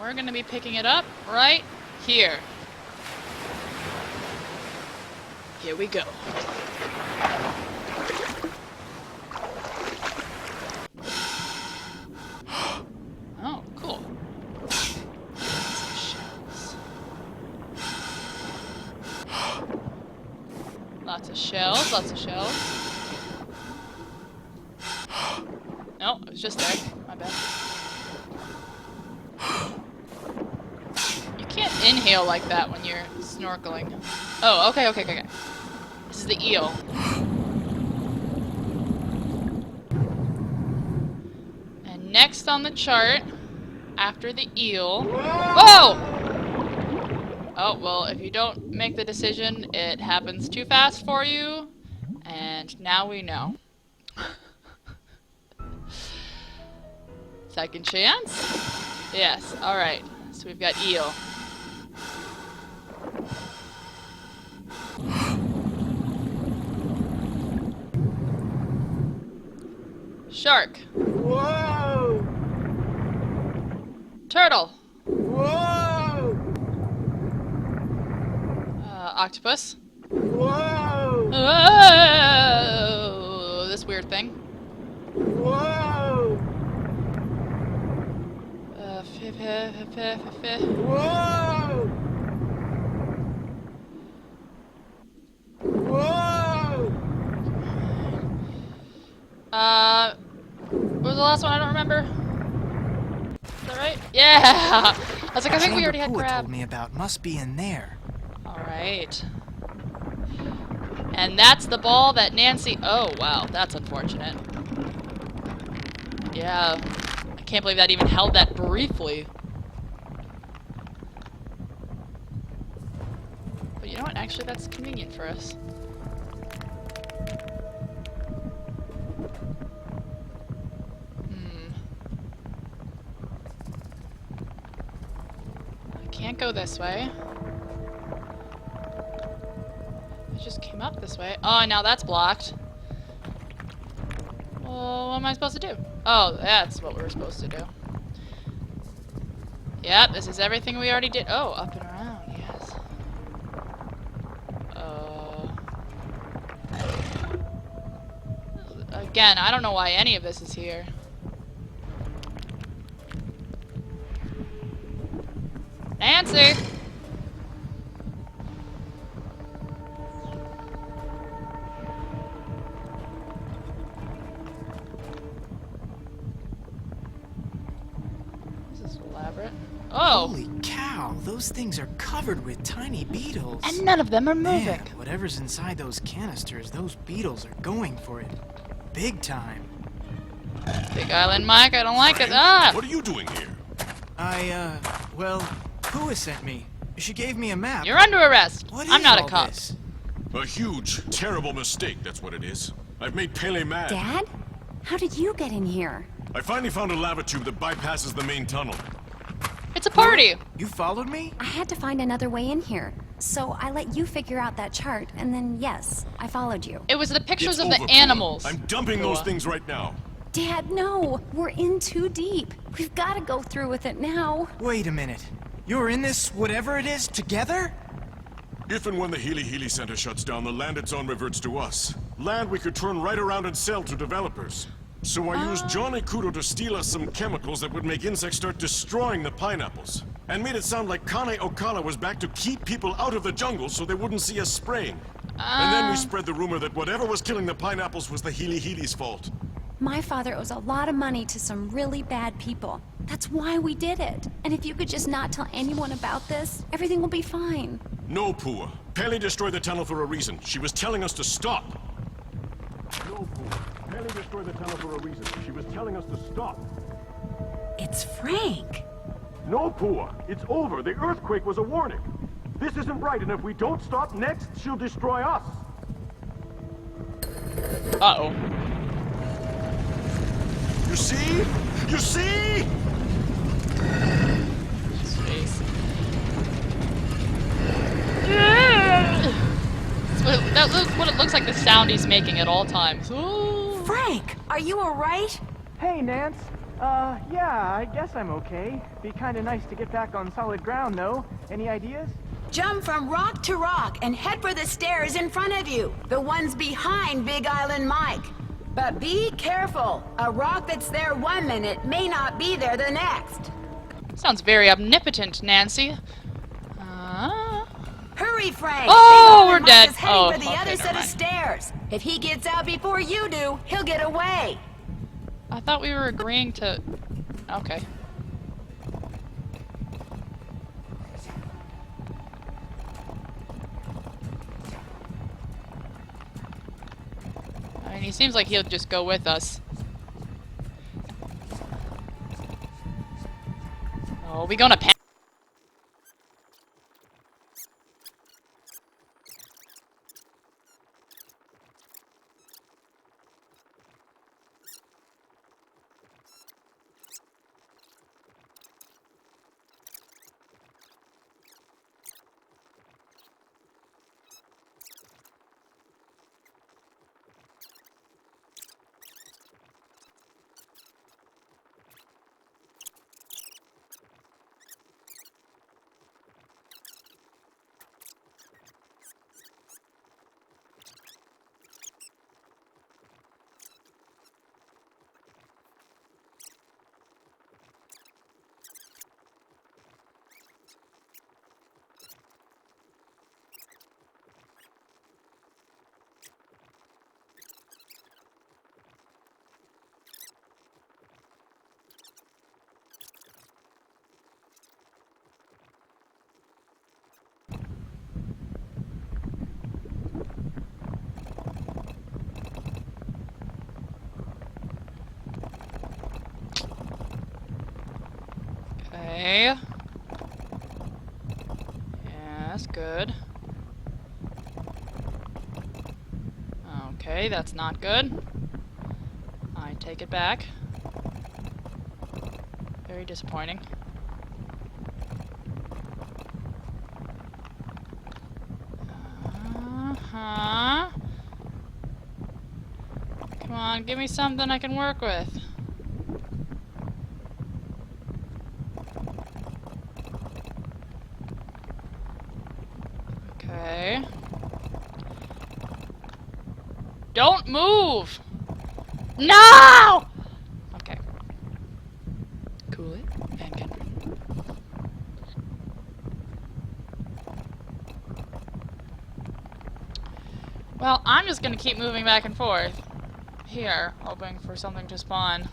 we're gonna be picking it up right here. Here we go. Oh, cool. Some shells. Lots of shells, lots of shells. No, it was just there. My bad. You can't inhale like that when you're snorkeling. Oh, okay. This is the eel. And next on the chart, after the eel... Whoa! Oh, well, if you don't make the decision, it happens too fast for you. And now we know. Second chance? Yes, alright. So we've got eel. Shark. Whoa! Turtle. Whoa! Octopus. Whoa! Oh, this weird thing. Whoa! Whoa! Whoa! What was the last one? I don't remember. Is that right? Yeah! I was like, I think we already had crab. Told me about must be in there. Alright. And that's the ball that Nancy... Oh, wow. That's unfortunate. Yeah. I can't believe that even held that briefly. But you know what? Actually, that's convenient for us. I can't go this way. I just came up this way. Oh, now that's blocked. Well, what am I supposed to do? Oh, that's what we were supposed to do. Yep, this is everything we already did. Oh, up and around, yes. Again, I don't know why any of this is here. Nancy! Oh! Holy cow, those things are covered with tiny beetles. And none of them are moving. Man, whatever's inside those canisters, those beetles are going for it. Big time. Big Island Mike, I don't like it. Ah! What are you doing here? Well, Pua sent me. She gave me a map. You're under arrest. What I'm is not a all cop. this? A huge, terrible mistake, that's what it is. I've made Pele mad. Dad? How did you get in here? I finally found a lava tube that bypasses the main tunnel. It's a party. You followed me? I had to find another way in here. So I let you figure out that chart, and then yes, I followed you. It was the pictures It's of over, the Pua. animals. I'm dumping those things right now. Dad, no! We're in too deep. We've got to go through with it now. Wait a minute. You're in this whatever it is together? If and when the Healy Healy Center shuts down, the land it's on reverts to us. Land we could turn right around and sell to developers. So I used Johnny Kudo to steal us some chemicals that would make insects start destroying the pineapples. And made it sound like Kane Okala was back to keep people out of the jungle so they wouldn't see us spraying. And then we spread the rumor that whatever was killing the pineapples was the Healy Healy's fault. My father owes a lot of money to some really bad people. That's why we did it. And if you could just not tell anyone about this, everything will be fine. No, Pua. Pele destroyed the tunnel for a reason. She was telling us to stop. No, Pua. Pele destroyed the tunnel for a reason. She was telling us to stop. It's Frank. No, Pua. It's over. The earthquake was a warning. This isn't right, and if we don't stop, next she'll destroy us. Uh-oh. You see? You see? His face. That's what it looks like, the sound he's making at all times. Ooh. Frank, are you alright? Hey, Nance. Yeah, I guess I'm okay. Be kinda nice to get back on solid ground, though. Any ideas? Jump from rock to rock and head for the stairs in front of you. The ones behind Big Island Mike. But be careful. A rock that's there 1 minute may not be there the next. Sounds very omnipotent, Nancy. Hurry, Frank! Oh, Big we're Island Mike dead. is heading Oh, for the okay, other never set of mind. stairs. If he gets out before you do, he'll get away. I thought we were agreeing to... Okay. I mean, he seems like he'll just go with us. Oh, we gonna pan- Okay. Yeah, that's good. Okay, that's not good. I take it back. Very disappointing. Uh-huh. Come on, give me something I can work with. Okay. Don't move! No! Okay. Cool it and get. Well, I'm just gonna keep moving back and forth here, hoping for something to spawn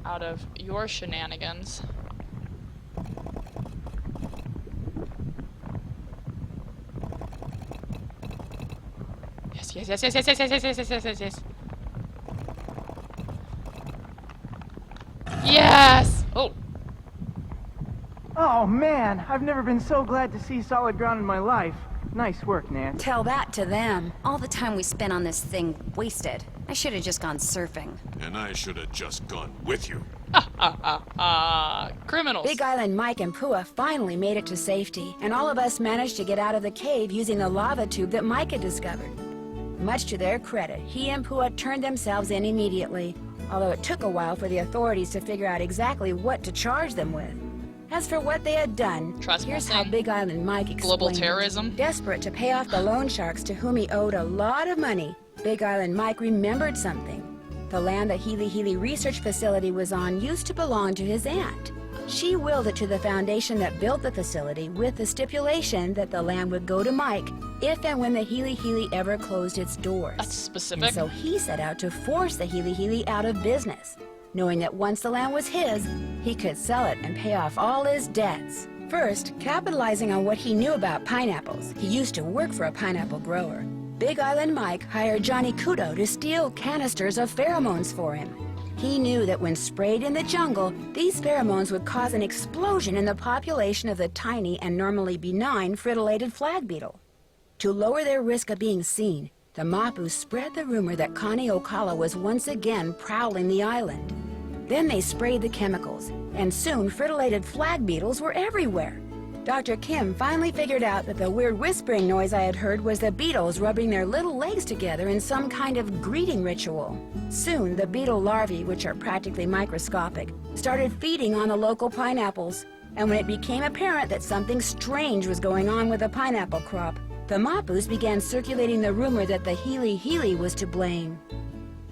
out of your shenanigans. Yes, yes, yes, yes, yes, yes, yes, yes, yes, yes, yes, yes. Yes! Oh, Oh man, I've never been so glad to see solid ground in my life. Nice work, Nan. Tell that to them. All the time we spent on this thing wasted. I should have just gone surfing. And I should have just gone with you. criminals. Big Island Mike and Pua finally made it to safety, and all of us managed to get out of the cave using the lava tube that Mike had discovered. Much to their credit, he and Pua turned themselves in immediately, although it took a while for the authorities to figure out exactly what to charge them with. As for what they had done, here's how Trespassing, Big Island Mike explained global it. terrorism. Desperate to pay off the loan sharks to whom he owed a lot of money, Big Island Mike remembered something. The land the Healy Healy Research Facility was on used to belong to his aunt. She willed it to the foundation that built the facility with the stipulation that the land would go to Mike if and when the Healy Healy ever closed its doors. That's specific. And so he set out to force the Healy Healy out of business, knowing that once the land was his, he could sell it and pay off all his debts. First, capitalizing on what he knew about pineapples, he used to work for a pineapple grower. Big Island Mike hired Johnny Kudo to steal canisters of pheromones for him. He knew that when sprayed in the jungle, these pheromones would cause an explosion in the population of the tiny and normally benign fritillated flag beetle. To lower their risk of being seen, the Mapu spread the rumor that Connie Ocala was once again prowling the island. Then they sprayed the chemicals, and soon fritillated flag beetles were everywhere. Dr. Kim finally figured out that the weird whispering noise I had heard was the beetles rubbing their little legs together in some kind of greeting ritual. Soon, the beetle larvae, which are practically microscopic, started feeding on the local pineapples. And when it became apparent that something strange was going on with the pineapple crop, the Mapus began circulating the rumor that the Healy Healy was to blame.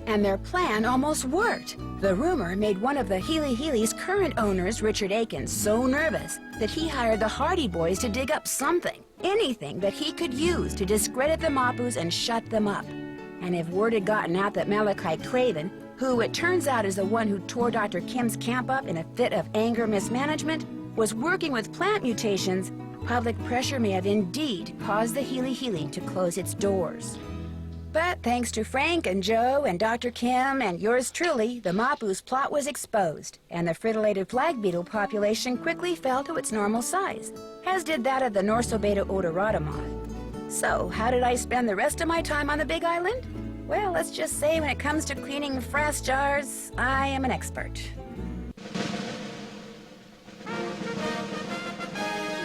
And their plan almost worked. The rumor made one of the Healy Healy's current owners, Richard Aiken, so nervous that he hired the Hardy Boys to dig up something, anything that he could use to discredit the Mapus and shut them up. And if word had gotten out that Malachi Craven, who it turns out is the one who tore Dr. Kim's camp up in a fit of anger mismanagement, was working with plant mutations, public pressure may have indeed caused the Healy Healy to close its doors. But thanks to Frank and Joe and Dr. Kim and yours truly, the Mapus plot was exposed, and the frittulated flag beetle population quickly fell to its normal size, as did that of the Norsobeta odorata moth. So, how did I spend the rest of my time on the Big Island? Well, let's just say when it comes to cleaning frass jars, I am an expert.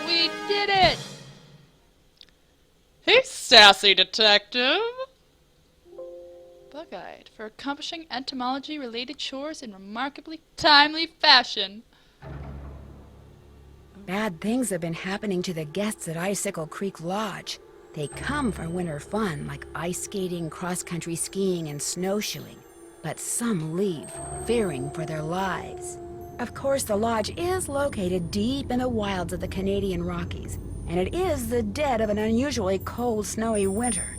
We did it! Hey, sassy detective! Bug-eyed for accomplishing entomology-related chores in remarkably timely fashion. Bad things have been happening to the guests at Icicle Creek Lodge. They come for winter fun, like ice skating, cross-country skiing, and snowshoeing. But some leave, fearing for their lives. Of course, the lodge is located deep in the wilds of the Canadian Rockies, and it is the dead of an unusually cold, snowy winter.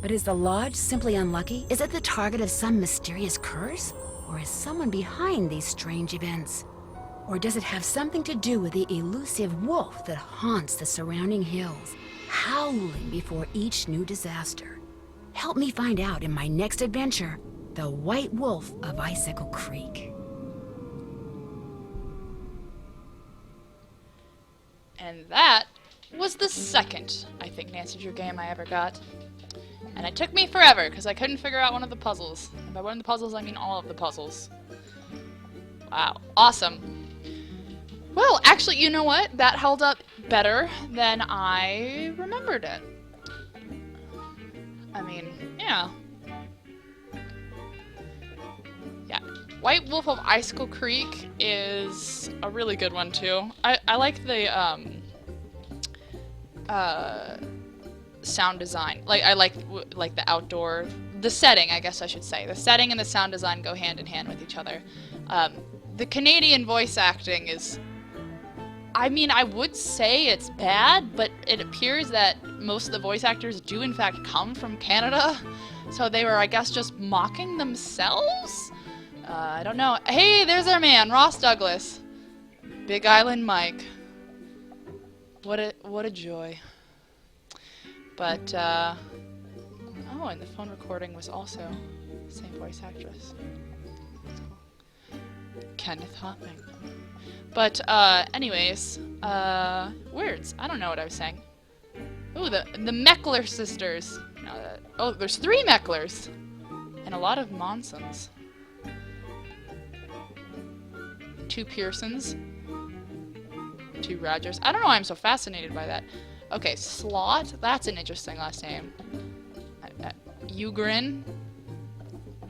But is the lodge simply unlucky? Is it the target of some mysterious curse? Or is someone behind these strange events? Or does it have something to do with the elusive wolf that haunts the surrounding hills, howling before each new disaster? Help me find out in my next adventure, The White Wolf of Icicle Creek. And that was the second, I think, Nancy Drew game I ever got. And it took me forever, because I couldn't figure out one of the puzzles. And by one of the puzzles, I mean all of the puzzles. Wow. Awesome. Well, actually, you know what? That held up better than I remembered it. I mean, yeah. Yeah. White Wolf of Icicle Creek is a really good one, too. I like the, sound design. Like, I like the outdoor, the setting, I guess I should say. The setting and the sound design go hand in hand with each other. The Canadian voice acting is, I mean, I would say it's bad, but it appears that most of the voice actors do in fact come from Canada. So they were, I guess, just mocking themselves? I don't know. Hey, there's our man, Ross Douglas. Big Island Mike. What a joy. But, oh, and the phone recording was also the same voice actress. That's cool. Kenneth Hopping. But, anyways, words. I don't know what I was saying. Ooh, the Meckler sisters. Oh, there's 3 Mecklers. And a lot of Monsons. 2 Pearsons. 2 Rogers. I don't know why I'm so fascinated by that. Okay, Slot. That's an interesting last name. Ugrin.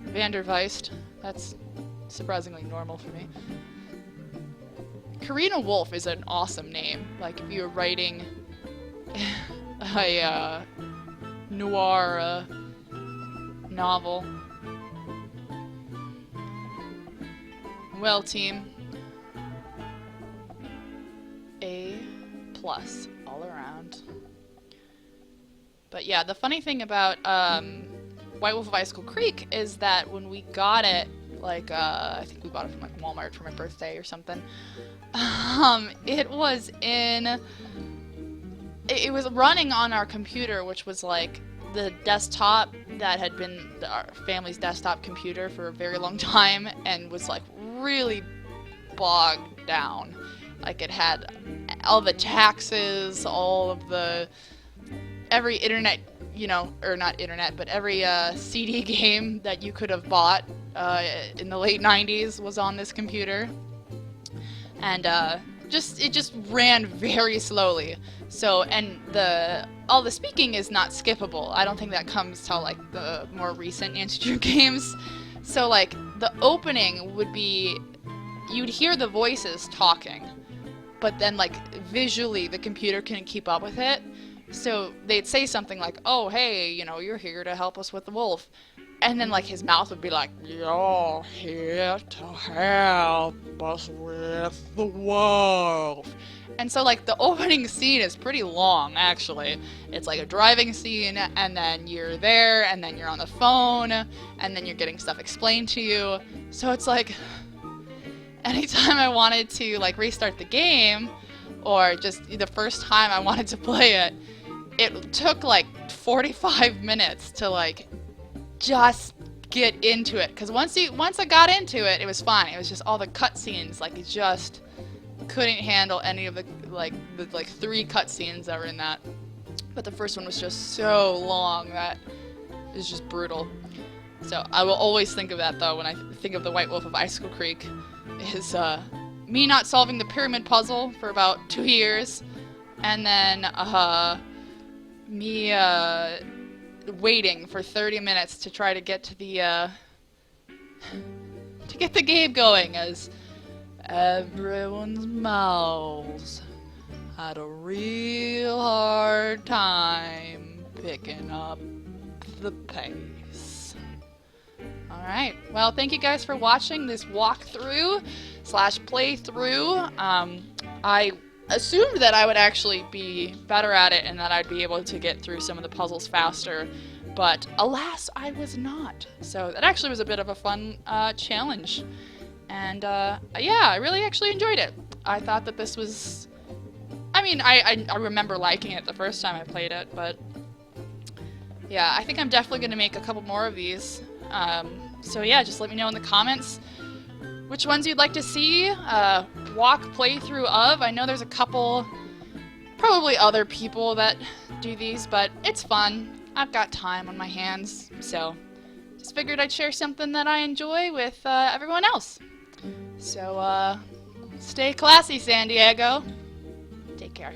Vanderweist. That's surprisingly normal for me. Karina Wolf is an awesome name. Like, if you were writing a noir novel. Well, team. A+ all around. But yeah, the funny thing about White Wolf of Icicle Creek is that when we got it, like, I think we bought it from like Walmart for my birthday or something. It was it was running on our computer, which was like the desktop that had been our family's desktop computer for a very long time, and was like really bogged down. Like, it had all the taxes, all of every internet, you know, or not internet, but every CD game that you could have bought in the late 90s was on this computer. And it just ran very slowly. So, and all the speaking is not skippable. I don't think that comes till like the more recent Nancy Drew games. So like the opening would be, you'd hear the voices talking, but then like visually the computer couldn't keep up with it. So they'd say something like, "Oh, hey, you know, you're here to help us with the wolf." And then like his mouth would be like, "You're here to help us with the wolf." And so like the opening scene is pretty long actually. It's like a driving scene, and then you're there, and then you're on the phone, and then you're getting stuff explained to you. So it's like anytime I wanted to like restart the game, or just the first time I wanted to play it, it took like 45 minutes to like just get into it. Because once I got into it, it was fine. It was just all the cutscenes, like it just couldn't handle any of the 3 cutscenes that were in that. But the first one was just so long that it was just brutal. So I will always think of that though when I think of the White Wolf of Icicle Creek, is me not solving the pyramid puzzle for about 2 years, and then me waiting for 30 minutes to try to get to the game going, as everyone's mouths had a real hard time picking up the pace. Alright, well, thank you guys for watching this walkthrough / playthrough. I assumed that I would actually be better at it and that I'd be able to get through some of the puzzles faster, but alas, I was not. So that actually was a bit of a fun challenge. And yeah, I really actually enjoyed it. I thought that this was... I mean, I remember liking it the first time I played it, but yeah, I think I'm definitely going to make a couple more of these. So yeah, just let me know in the comments which ones you'd like to see walk playthrough of. I know there's a couple, probably other people that do these, but it's fun. I've got time on my hands, so just figured I'd share something that I enjoy with everyone else. So stay classy, San Diego. Take care.